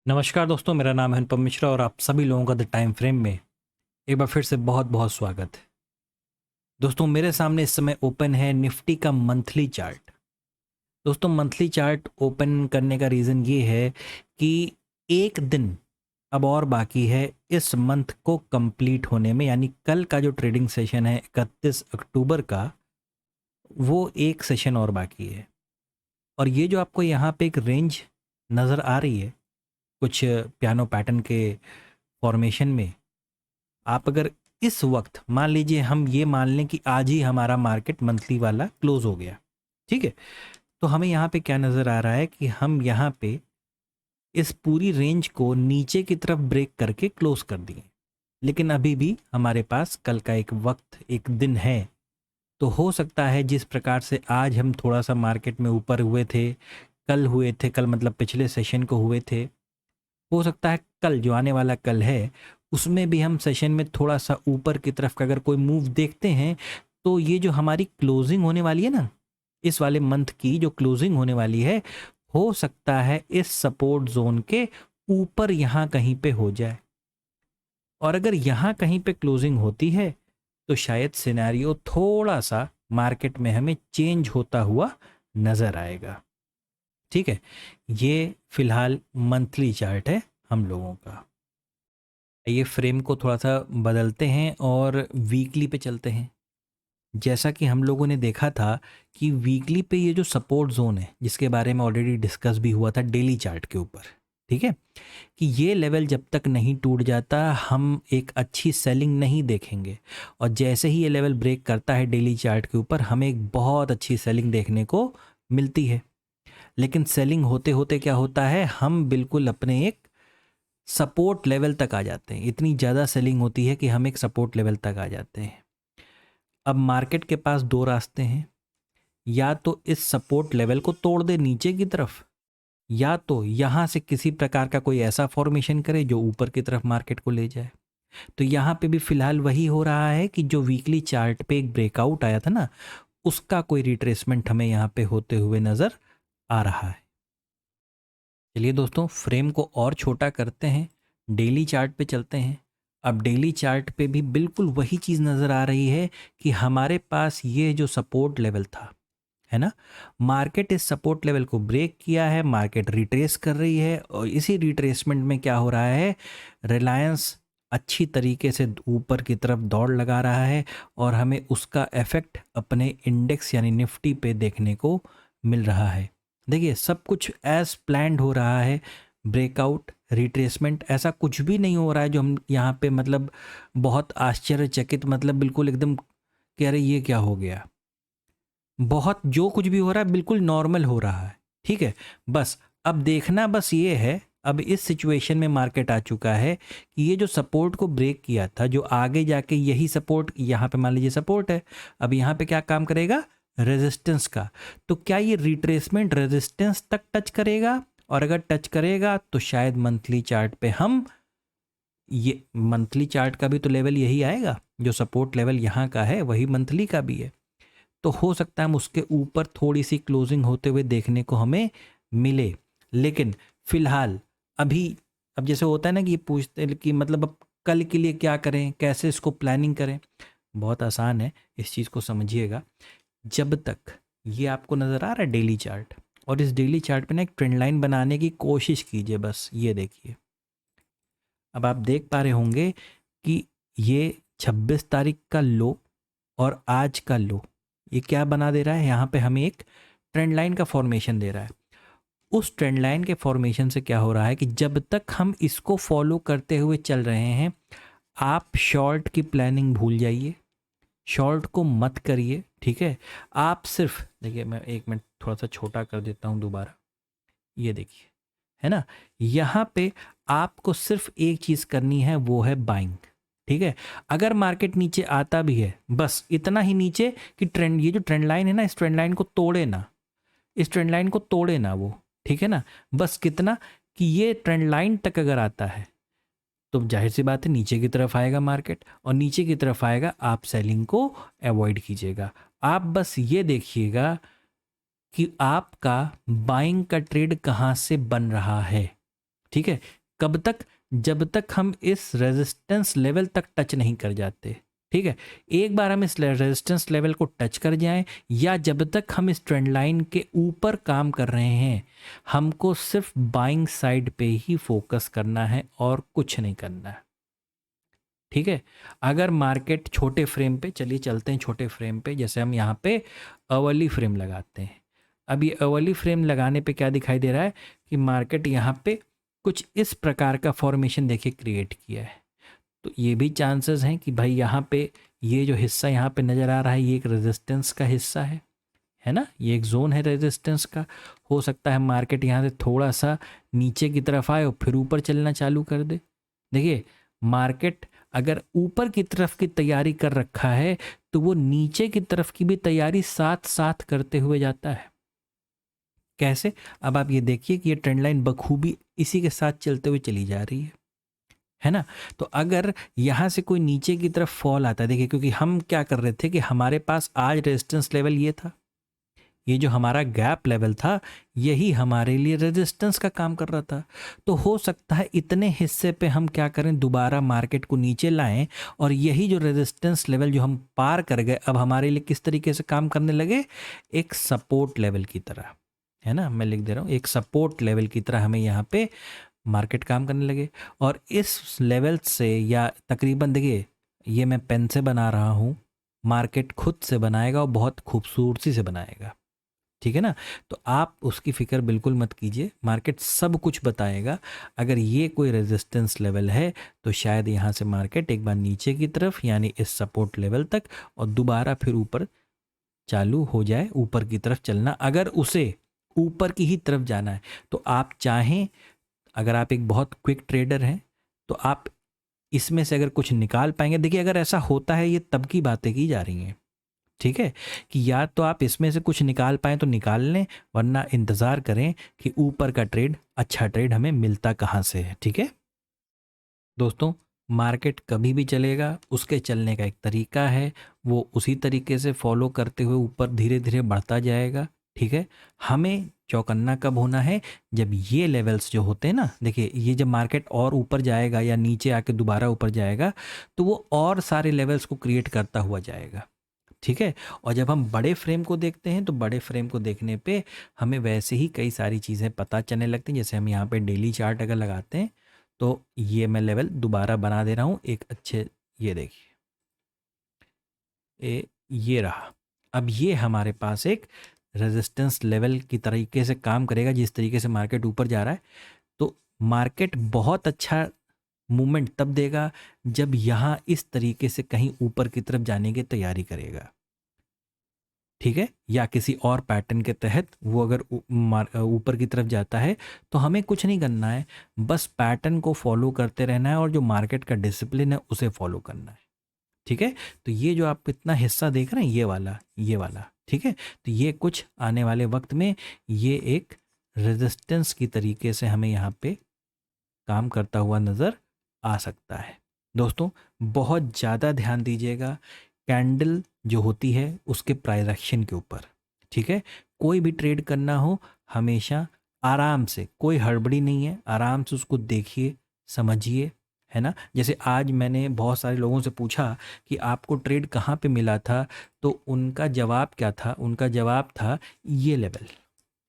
नमस्कार दोस्तों, मेरा नाम है अनुपम मिश्रा और आप सभी लोगों का द टाइम फ्रेम में एक बार फिर से बहुत बहुत स्वागत है। दोस्तों, मेरे सामने इस समय ओपन है निफ्टी का मंथली चार्ट। दोस्तों, मंथली चार्ट ओपन करने का रीज़न ये है कि एक दिन अब और बाकी है इस मंथ को कंप्लीट होने में, यानी कल का जो ट्रेडिंग सेशन है 31 अक्टूबर का, वो एक सेशन और बाकी है। और ये जो आपको यहाँ पे एक रेंज नज़र आ रही है कुछ पियानो पैटर्न के फॉर्मेशन में, आप अगर इस वक्त मान लीजिए, हम ये मान लें कि आज ही हमारा मार्केट मंथली वाला क्लोज हो गया, ठीक है, तो हमें यहाँ पे क्या नज़र आ रहा है कि हम यहाँ पे इस पूरी रेंज को नीचे की तरफ ब्रेक करके क्लोज कर दिए। लेकिन अभी भी हमारे पास कल का एक वक्त, एक दिन है। तो हो सकता है जिस प्रकार से आज हम थोड़ा सा मार्केट में ऊपर हुए थे, कल हुए थे, कल मतलब पिछले सेशन को हुए थे, हो सकता है कल जो आने वाला कल है उसमें भी हम सेशन में थोड़ा सा ऊपर की तरफ का अगर कोई मूव देखते हैं, तो ये जो हमारी क्लोजिंग होने वाली है ना, इस वाले मंथ की जो क्लोजिंग होने वाली है, हो सकता है इस सपोर्ट जोन के ऊपर यहाँ कहीं पे हो जाए। और अगर यहाँ कहीं पे क्लोजिंग होती है तो शायद सिनेरियो थोड़ा सा मार्केट में हमें चेंज होता हुआ नजर आएगा। ठीक है, ये फिलहाल मंथली चार्ट है हम लोगों का। ये फ्रेम को थोड़ा सा बदलते हैं और वीकली पे चलते हैं। जैसा कि हम लोगों ने देखा था कि वीकली पे ये जो सपोर्ट जोन है, जिसके बारे में ऑलरेडी डिस्कस भी हुआ था डेली चार्ट के ऊपर, ठीक है, कि ये लेवल जब तक नहीं टूट जाता हम एक अच्छी सेलिंग नहीं देखेंगे। और जैसे ही ये लेवल ब्रेक करता है डेली चार्ट के ऊपर, हमें एक बहुत अच्छी सेलिंग देखने को मिलती है। लेकिन सेलिंग होते होते क्या होता है, हम बिल्कुल अपने एक सपोर्ट लेवल तक आ जाते हैं। इतनी ज़्यादा सेलिंग होती है कि हम एक सपोर्ट लेवल तक आ जाते हैं। अब मार्केट के पास दो रास्ते हैं, या तो इस सपोर्ट लेवल को तोड़ दे नीचे की तरफ, या तो यहाँ से किसी प्रकार का कोई ऐसा फॉर्मेशन करे जो ऊपर की तरफ मार्केट को ले जाए। तो यहाँ पे भी फिलहाल वही हो रहा है कि जो वीकली चार्ट पे एक ब्रेकआउट आया था ना, उसका कोई रिट्रेसमेंट हमें यहाँ पे होते हुए नज़र आ रहा है। चलिए दोस्तों, फ्रेम को और छोटा करते हैं, डेली चार्ट पे चलते हैं। अब डेली चार्ट पे भी बिल्कुल वही चीज़ नज़र आ रही है कि हमारे पास ये जो सपोर्ट लेवल था, है ना, मार्केट इस सपोर्ट लेवल को ब्रेक किया है, मार्केट रिट्रेस कर रही है। और इसी रिट्रेसमेंट में क्या हो रहा है, रिलायंस अच्छी तरीके से ऊपर की तरफ दौड़ लगा रहा है और हमें उसका इफेक्ट अपने इंडेक्स यानी निफ्टी पे देखने को मिल रहा है। देखिए, सब कुछ एज प्लान्ड हो रहा है। ब्रेकआउट, रिट्रेसमेंट, ऐसा कुछ भी नहीं हो रहा है जो हम यहाँ पे मतलब बहुत आश्चर्यचकित, मतलब बिल्कुल एकदम कह रहे ये क्या हो गया। बहुत जो कुछ भी हो रहा है बिल्कुल नॉर्मल हो रहा है। ठीक है, बस अब देखना बस ये है, अब इस सिचुएशन में मार्केट आ चुका है कि ये जो सपोर्ट को ब्रेक किया था, जो आगे जाके यही सपोर्ट, यहाँ पे मान लीजिए सपोर्ट है, अब यहाँ पे क्या काम करेगा, रेजिस्टेंस का। तो क्या ये रिट्रेसमेंट रेजिस्टेंस तक टच करेगा? और अगर टच करेगा तो शायद मंथली चार्ट पे हम, ये मंथली चार्ट का भी तो लेवल यही आएगा, जो सपोर्ट लेवल यहाँ का है वही मंथली का भी है। तो हो सकता है हम उसके ऊपर थोड़ी सी क्लोजिंग होते हुए देखने को हमें मिले। लेकिन फिलहाल अभी, अब जैसे होता है ना कि ये पूछते हैं कि मतलब अब कल के लिए क्या करें, कैसे इसको प्लानिंग करें, बहुत आसान है, इस चीज़ को समझिएगा। जब तक ये आपको नज़र आ रहा है डेली चार्ट, और इस डेली चार्ट पे ना एक ट्रेंड लाइन बनाने की कोशिश कीजिए। बस ये देखिए, अब आप देख पा रहे होंगे कि ये 26 तारीख का लो और आज का लो, ये क्या बना दे रहा है, यहाँ पे हमें एक ट्रेंड लाइन का फॉर्मेशन दे रहा है। उस ट्रेंड लाइन के फॉर्मेशन से क्या हो रहा है कि जब तक हम इसको फॉलो करते हुए चल रहे हैं, आप शॉर्ट की प्लानिंग भूल जाइए, शॉर्ट को मत करिए। ठीक है, आप सिर्फ देखिए, मैं एक मिनट थोड़ा सा छोटा कर देता हूँ दोबारा, ये देखिए, है ना, यहाँ पे आपको सिर्फ एक चीज़ करनी है, वो है बाइंग। ठीक है, अगर मार्केट नीचे आता भी है, बस इतना ही नीचे कि ट्रेंड, ये जो ट्रेंड लाइन है ना, इस ट्रेंड लाइन को तोड़े ना, इस ट्रेंड लाइन को तोड़े ना वो। ठीक है ना, बस कितना कि ये ट्रेंड लाइन तक अगर आता है तो जाहिर सी बात है नीचे की तरफ आएगा मार्केट, और नीचे की तरफ आएगा, आप सेलिंग को अवॉइड कीजिएगा। आप बस ये देखिएगा कि आपका बाइंग का ट्रेड कहाँ से बन रहा है। ठीक है, कब तक? जब तक हम इस रेजिस्टेंस लेवल तक टच नहीं कर जाते। ठीक है, एक बार हम इस रेजिस्टेंस लेवल को टच कर जाएं, या जब तक हम इस ट्रेंड लाइन के ऊपर काम कर रहे हैं, हमको सिर्फ बाइंग साइड पे ही फोकस करना है और कुछ नहीं करना है। ठीक है, अगर मार्केट छोटे फ्रेम पे, चलिए चलते हैं छोटे फ्रेम पे, जैसे हम यहाँ पे अवर्ली फ्रेम लगाते हैं। अब ये अवर्ली फ्रेम लगाने पे क्या दिखाई दे रहा है कि मार्केट यहाँ पे कुछ इस प्रकार का फॉर्मेशन देखिए क्रिएट किया है। तो ये भी चांसेस हैं कि भाई यहाँ पे ये जो हिस्सा यहाँ पे नज़र आ रहा है, ये एक रेजिस्टेंस का हिस्सा है ना, ये एक जोन है रेजिस्टेंस का। हो सकता है मार्केट यहाँ से थोड़ा सा नीचे की तरफ आए और फिर ऊपर चलना चालू कर दे। देखिए, मार्केट अगर ऊपर की तरफ की तैयारी कर रखा है तो वो नीचे की तरफ की भी तैयारी साथ साथ करते हुए जाता है। कैसे? अब आप ये देखिए कि ये ट्रेंड लाइन बखूबी इसी के साथ चलते हुए चली जा रही है ना। तो अगर यहाँ से कोई नीचे की तरफ फॉल आता है, देखिए, क्योंकि हम क्या कर रहे थे कि हमारे पास आज रेजिस्टेंस लेवल ये था, ये जो हमारा गैप लेवल था, यही हमारे लिए रेजिस्टेंस का काम कर रहा था। तो हो सकता है इतने हिस्से पे हम क्या करें, दोबारा मार्केट को नीचे लाएं, और यही जो रेजिस्टेंस लेवल जो हम पार कर गए, अब हमारे लिए किस तरीके से काम करने लगे, एक सपोर्ट लेवल की तरह, है ना। मैं लिख दे रहा हूँ, एक सपोर्ट लेवल की तरह हमें यहाँ पे मार्केट काम करने लगे। और इस लेवल से, या तकरीबन देखिए, ये मैं पेन से बना रहा हूँ, मार्केट खुद से बनाएगा और बहुत खूबसूरती से बनाएगा। ठीक है ना, तो आप उसकी फिक्र बिल्कुल मत कीजिए, मार्केट सब कुछ बताएगा। अगर ये कोई रेजिस्टेंस लेवल है तो शायद यहाँ से मार्केट एक बार नीचे की तरफ, यानी इस सपोर्ट लेवल तक, और दोबारा फिर ऊपर चालू हो जाए, ऊपर की तरफ चलना। अगर उसे ऊपर की ही तरफ जाना है तो आप चाहें, अगर आप एक बहुत क्विक ट्रेडर हैं तो आप इसमें से अगर कुछ निकाल पाएंगे। देखिए, अगर ऐसा होता है, ये तब की बातें की जा रही हैं, ठीक है, कि या तो आप इसमें से कुछ निकाल पाएँ तो निकाल लें, वरना इंतज़ार करें कि ऊपर का ट्रेड, अच्छा ट्रेड हमें मिलता कहाँ से है। ठीक है दोस्तों, मार्केट कभी भी चलेगा, उसके चलने का एक तरीका है, वो उसी तरीके से फॉलो करते हुए ऊपर धीरे धीरे बढ़ता जाएगा। ठीक है, हमें चौकन्ना कब होना है, जब ये लेवल्स जो होते हैं ना, देखिए, ये जब मार्केट और ऊपर जाएगा या नीचे आके दोबारा ऊपर जाएगा तो वो और सारे लेवल्स को क्रिएट करता हुआ जाएगा। ठीक है, और जब हम बड़े फ्रेम को देखते हैं तो बड़े फ्रेम को देखने पे हमें वैसे ही कई सारी चीज़ें पता चलने लगती हैं। जैसे हम यहाँ पे डेली चार्ट अगर लगाते हैं तो ये मैं लेवल दोबारा बना दे रहा हूँ एक अच्छे, ये देखिए, ये रहा। अब ये हमारे पास एक रेजिस्टेंस लेवल की तरीके से काम करेगा। जिस तरीके से मार्केट ऊपर जा रहा है, तो मार्केट बहुत अच्छा मूवमेंट तब देगा जब यहाँ इस तरीके से कहीं ऊपर की तरफ जाने की तैयारी करेगा। ठीक है, या किसी और पैटर्न के तहत वो अगर ऊपर की तरफ जाता है तो हमें कुछ नहीं करना है, बस पैटर्न को फॉलो करते रहना है और जो मार्केट का डिसिप्लिन है उसे फॉलो करना है। ठीक है, तो ये जो आप इतना हिस्सा देख रहे हैं, ये वाला, ठीक है, तो ये कुछ आने वाले वक्त में ये एक रेजिस्टेंस की तरीके से हमें यहाँ पे काम करता हुआ नज़र आ सकता है। दोस्तों, बहुत ज़्यादा ध्यान दीजिएगा कैंडल जो होती है उसके प्राइस एक्शन के ऊपर। ठीक है, कोई भी ट्रेड करना हो, हमेशा आराम से, कोई हड़बड़ी नहीं है, आराम से उसको देखिए, समझिए, है ना। जैसे आज मैंने बहुत सारे लोगों से पूछा कि आपको ट्रेड कहाँ पे मिला था, तो उनका जवाब क्या था, उनका जवाब था ये लेवल,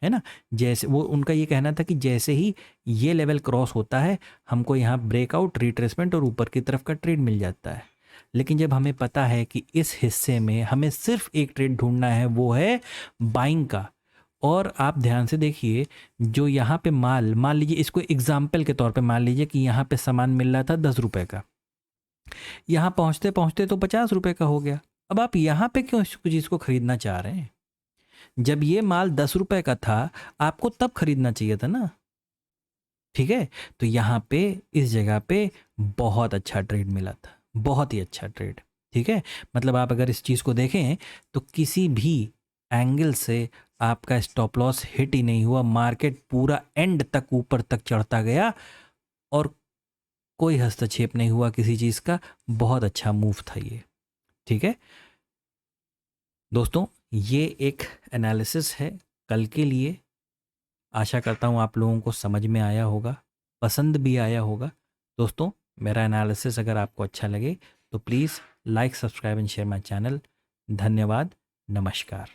है ना। जैसे वो, उनका ये कहना था कि जैसे ही ये लेवल क्रॉस होता है, हमको यहाँ ब्रेकआउट, रिट्रेसमेंट और ऊपर की तरफ का ट्रेड मिल जाता है। लेकिन जब हमें पता है कि इस हिस्से में हमें सिर्फ एक ट्रेड ढूंढना है, वो है बाइंग का, और आप ध्यान से देखिए, जो यहाँ पे माल, मान लीजिए, इसको एग्जाम्पल के तौर पे मान लीजिए कि यहाँ पे सामान मिल रहा था 10 रुपए का, यहाँ पहुँचते पहुँचते तो 50 रुपए का हो गया। अब आप यहाँ पे क्यों इस चीज़ को खरीदना चाह रहे हैं? जब ये माल 10 रुपए का था, आपको तब खरीदना चाहिए था ना। ठीक है, तो यहाँ पे इस जगह पे बहुत अच्छा ट्रेड मिला था, बहुत ही अच्छा ट्रेड। ठीक है, मतलब आप अगर इस चीज़ को देखें तो किसी भी एंगल से आपका स्टॉप लॉस हिट ही नहीं हुआ, मार्केट पूरा एंड तक ऊपर तक चढ़ता गया और कोई हस्तक्षेप नहीं हुआ किसी चीज़ का। बहुत अच्छा मूव था ये। ठीक है दोस्तों, ये एक एनालिसिस है कल के लिए। आशा करता हूँ आप लोगों को समझ में आया होगा। पसंद भी आया होगा। दोस्तों, मेरा एनालिसिस अगर आपको अच्छा लगे तो please like, subscribe and share my channel. धन्यवाद। नमस्कार।